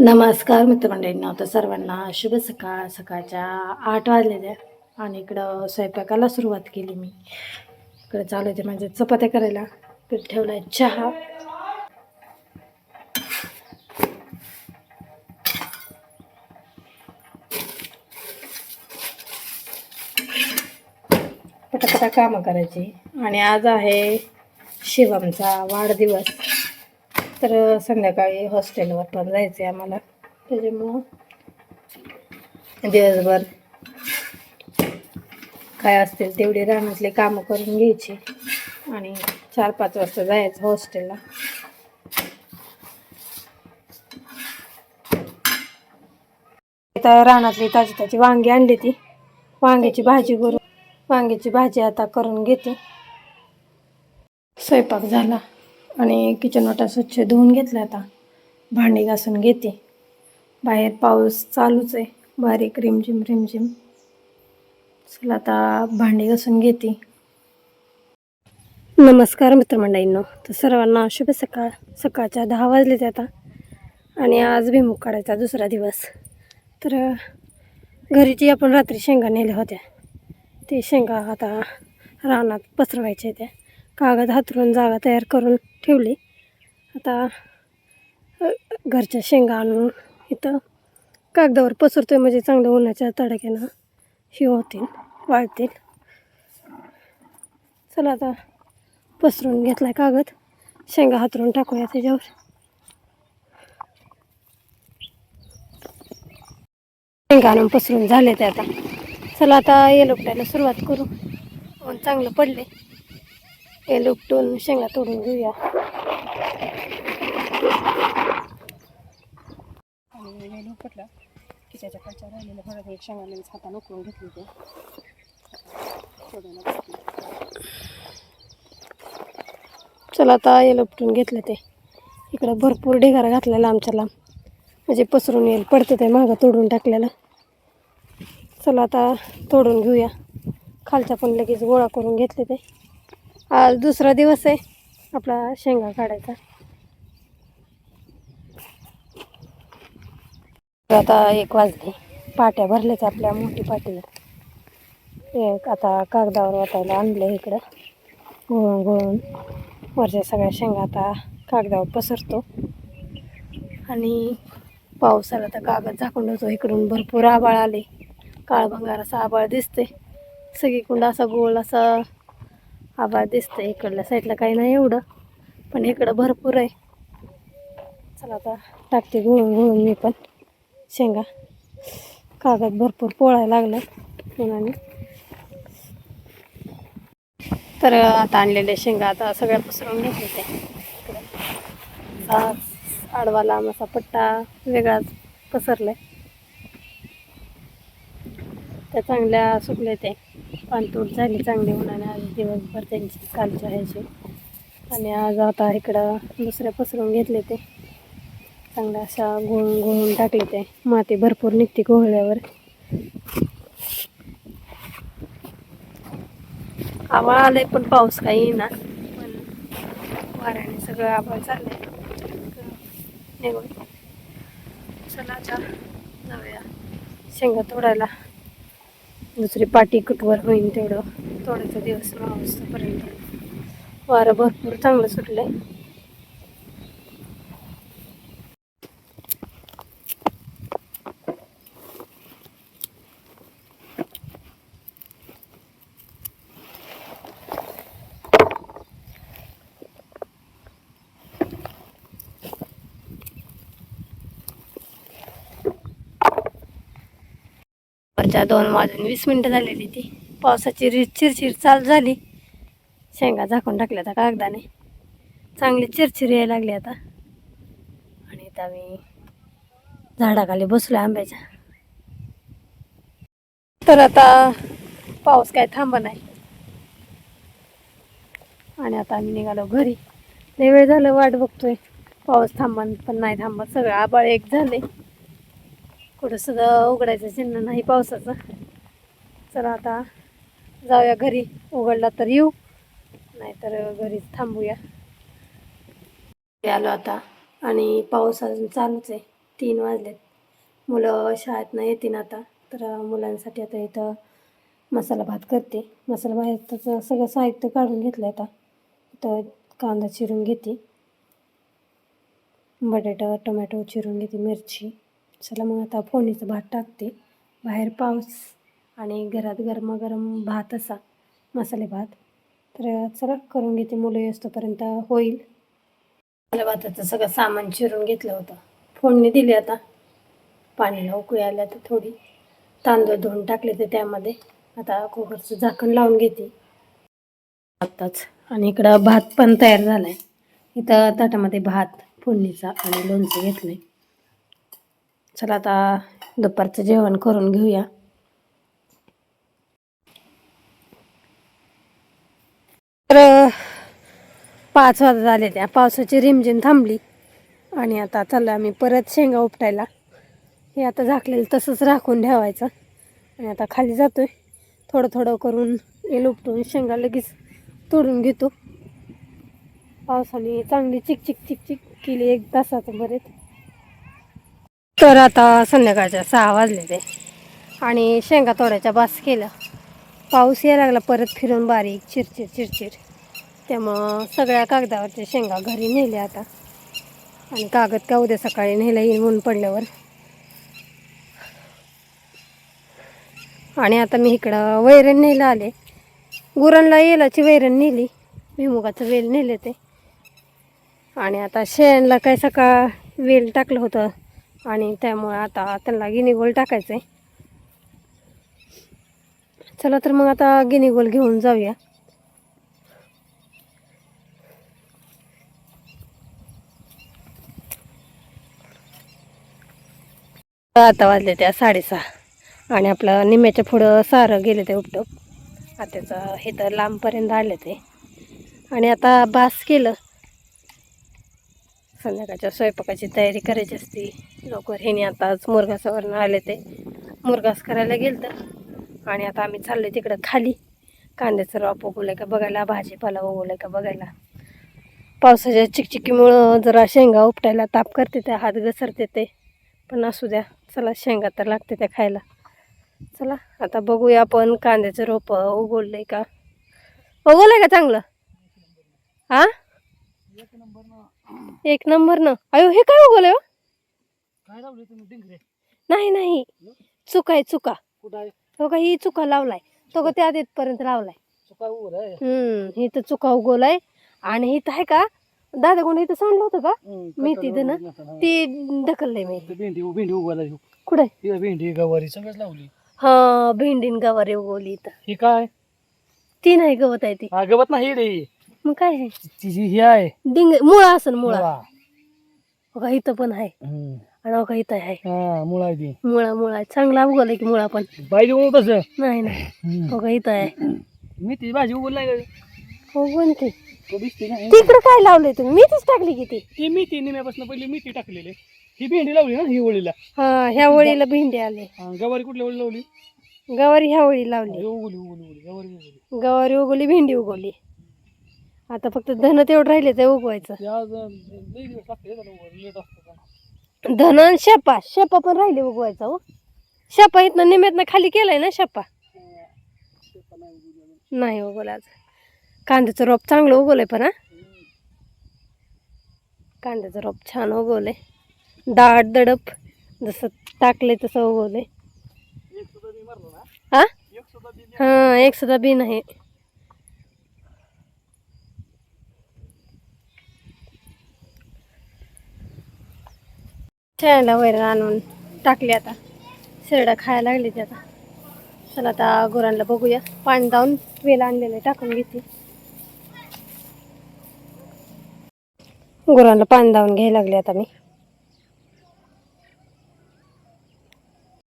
नमस्कार मित्रमंडळींना. तर सर्वांना शुभ सकाळ. सकाळच्या 8 वाजलेल्या आणि इकडं स्वयंपाकाला सुरुवात केली मी. इकडं चालू होते म्हणजे चपात्या करायला. पीठ ठेवलाय, चहा. पटापटा कामं करायची. आणि आज आहे शिवमचा वाढदिवस. तर संध्याकाळी हॉस्टेलवर पण जायचं आहे आम्हाला. त्याच्यामुळं दिवसभर काय असतील तेवढी रानातले कामं करून घ्यायची आणि 4-5 वाजता जायचं हॉस्टेलला. आता रानातली ताजी ताजी वांगी आणली, ती वांग्याची भाजी आता करून घेते. स्वयंपाक झाला आणि किचन वाटा स्वच्छ धुवून घेतला. आता भांडी घासून घेते. बाहेर पाऊस चालूच आहे, बारीक रिमझिम रिमझिम. चला आता भांडी घासून घेते. नमस्कार मित्रमंडळींनो. तर सर्वांना शुभ सकाळ. सकाळच्या 10 वाजलेत आता आणि आज भुईमूग काढायचा दुसरा दिवस. तर घरी जी आपण रात्री शेंगा नेल्या होत्या ते शेंगा आता रानात पसरवायच्या. त्या कागद हातरून जागा तयार करून ठेवली. आता घरच्या शेंगा आणून इथं कागदावर पसरतोय म्हणजे चांगलं उन्हाच्या तडाख्यानं हे होतील, वाळतील. चला आता पसरून घेतलाय कागद, शेंगा हातरून टाकूया त्याच्यावर. शेंगा आणून पसरून झाले ते आता. चला आता येल उपटायला सुरुवात करू. ऊन चांगलं पडले. येल उपटून शेंगा तोडून घेऊया. आणि वेल उपटला की त्याच्या खालच्या राहिलेल्या बरोबर एक शेंगा लगेच हातानं उकळून घेतली. ते चला आता येल उपटून घेतलं. ते इकडं भरपूर ढिगारा घातलेला आमच्याला, म्हणजे पसरून येईल पडते ते मागं तोडून टाकलेलं. चला आता तोडून घेऊया. खालच्या पण लगेच गोळा करून घेतले. ते आज दुसरा दिवस आहे आपला शेंगा काढायचा. आता 1 वाजले. पाट्या भरल्याच आपल्या, मोठी पाटी एक आता कागदावर वाटायला आणलं. इकडं घोळून घोळून वरच्या सगळ्या शेंगा आता कागदावर पसरतो. आणि पावसाला तर कागद झाकून होतो. इकडून भरपूर आभाळ आले, काळभंगार असा आभाळ दिसते. सगळीकडून असा गोल असा आभाळ दिसतंय. इकडल्या साईडला काही नाही एवढं, पण इकडं भरपूर आहे. चला आता टाकते घोळून घोळून मी पण शेंगा. कागद भरपूर पोळायला लागलं उन्हाने. तर आता आणलेल्या शेंगा आता सगळ्या पसरवून घेतले. ते आडवा लांब असा पट्टा वेगळाच पसरलाय. त्या चांगल्या सुकले. ते पानतूट झाली चांगली उन्हाने आज दिवसभर त्यांची कालच्या ह्याची. आणि आज आता इकडं दुसऱ्या पसरवून घेतले. ते चांगल्या अशा गोळून गोळून टाकले. ते माती भरपूर निघते गोळल्यावर. आभाळ आलंय पण पाऊस काही येईना, पण वाऱ्याने सगळं आभाळ चाललंय निघून. चला आता जाऊया शेंगा तोडायला. दुसरी पाटी कुटवर होईन तेवढं तोडायचा दिवस 9 वाजतापर्यंत. वारं भरपूर चांगलं सुटलंय. वरच्या 2:20 झालेली. ती पावसाची चिरचिर चालू झाली. शेंगा झाकून टाकल्या आता कागदाने. चांगली चिरचिर यायला लागली आता. आणि आता मी झाडाखाली बसलो आंब्याच्या. तर आता पाऊस काय थांबा नाही आणि आता आम्ही निघालो घरी. लय वेळ झालं वाट बघतोय, पाऊस थांबन पण नाही थांबत. सगळं आभाळ एक झाले, कुठं सुद्धा उघडायचं चिन्ह नाही पावसाचं. चला आता जाऊया घरी. उघडला तर येऊ, नाहीतर घरीच थांबूया. आलो आता आणि पाऊस अजून चालूच आहे. 3 वाजलेत. मुलं शाळेतनं येतील आता, तर मुलांसाठी आता इथं मसाला भात करते. मसाला भाताचं सगळं साहित्य काढून घेतलं आता. इथं कांदा चिरून घेते, बटाटा टोमॅटो चिरून घेते, मिरची. चला मग आता फोडणीचं भात टाकते. बाहेर पाऊस आणि घरात गरमागरम भात असा मसाले भात. तर चला करून घेते, मुलं येईस्तोपर्यंत होईल. मसाले भाताचं सगळं सामान चिरून घेतलं होतं, फोडणी दिली. आता पाण्याला उकळी आल्या तर थोडी तांदूळ धुवून टाकले तर त्यामध्ये. आता कुकरचं झाकण लावून घेते आत्ताच. आणि इकडं भात पण तयार झाला आहे. इथं ताटामध्ये भात फोडणीचा आणि लोणचं घेतलं आहे. चला आता दुपारचं जेवण करून घेऊया. तर 5 वाजत आले, त्या पावसाची रिमझिम थांबली आणि आता चाललो आम्ही परत शेंगा उपटायला. हे आता झाकलेलं तसंच राखून ठेवायचं आणि आता खाली जातोय. थोडं थोडं करून येल उपटून शेंगा लगेच तोडून घेतो. पावसाने चांगली चिकचिक चिकचिक केली 1 तासाचं बरेच. तर आता संध्याकाळच्या 6 वाजले आणि शेंगा तोडायच्या बास केलं. पाऊस यायला लागला परत फिरून बारीक चिरचिर चिरचिर. त्यामुळं सगळ्या कागदावरच्या शेंगा घरी नेल्या आता. आणि कागद का उद्या सकाळी नेला येईल ऊन पडल्यावर. आणि आता मी इकडं वैरण नेलं आले. गुरांना येलाची वैरण नेली, भुईमुगाचं वेल नेले ते. आणि आता शेणला काय सकाळ वेल टाकलं होतं आणि त्यामुळे आता त्यांना गिनीगोल टाकायचं आहे. चला तर मग आता गिनीगोल घेऊन जाऊया. आता वाजले त्या 6:30 आणि आपलं निम्याच्या पुढं सारं गेले ते उपटप. आत्याचं हे तर लांबपर्यंत आले ते. आणि आता बास केलं. संध्याकाळच्या स्वयंपाकाची तयारी करायची असते लवकर. ह्याने आताच मुरघासावरनं आले ते, मुरघास करायला गेलं तर. आणि आता आम्ही चाललो तिकडं खाली कांद्याचं रॉप उगवलं का बघायला, भाजीपाला उगवलं का बघायला. पावसाच्या चिकचिकीमुळं जरा शेंगा उपटायला ताप करते, त्या हात घसरते ते. पण असू द्या, चला शेंगा तर लागते त्या खायला. चला आता बघूया आपण कांद्याचं रोप उगवलंय का. उगवलंय का चांगलं? हा, 1 नंबर ना. अयो हे काय उगवलंय हो? नाही नाही, चुका आहे चुका. तो का ही चुका लावलाय, तो का त्या पर्यंत लावलाय. इथं चुका उगवलाय. आणि इथं आहे का दादा कोण इथं सांडलं होतं का मेथी ना, ती ढकललंय मी. भेंडी उगवला कुठे? भेंडी गवारी सगळंच लावली. हा, भेंडीन गवारी उगवली इथं. ही काय? ती नाही गवत आहे ती. गवत नाही रे, मग काय आहे? तिची ही आहे डिंग मुळा असन मुळा. मुळा. बघा इथं पण आहे आणि बघा इथं आहे मुळा आहे ती. मुळा. मुळा चांगला उगवलाय की मुळा पण. पाहिजे उगव तसं नाही नाही, बघा इथं आहे. मी ती भाजी उगवलाय उगवून ती. दिसते ना. तिकडं काय लावलंय तुम्ही? मेथीच टाकली की ती? ती मेथी निम्यापासून पहिली मेथी टाकलेली. ही भेंडी लावली ना ही ओळीला. हा, ह्या वळीला भेंडी आले. गवारी कुठल्या ओळी लावली? गवारी ह्या वळी लावली. उगवली उगवली गवारी उगवली. गवारी उगवली, भेंडी उगवली. आता फक्त धन तेवढं राहिले ते उगवायचं. धन आणि शेपा. शेपा पण राहिले उगवायचा हो. शेपा इथनं निम्यातनं खाली केलाय ना शेपा. नाही उगवला. कांद्याचं रोप चांगलं उगवलंय पण. हा, कांद्याचं रोप छान उगवलंय, दाट दडप जसं टाकलंय तसं उगवलंय. हा हा, एक सुद्धा बी नाही. शेळ्याला वैरण आणून टाकली, आता शेरडा खायला लागली ती. आता चला आता गुरांना बघूया. पाणी दावून वेल आणलेलं टाकून घेते. गुरांना पाणी दावून घ्यायला लागले आता मी.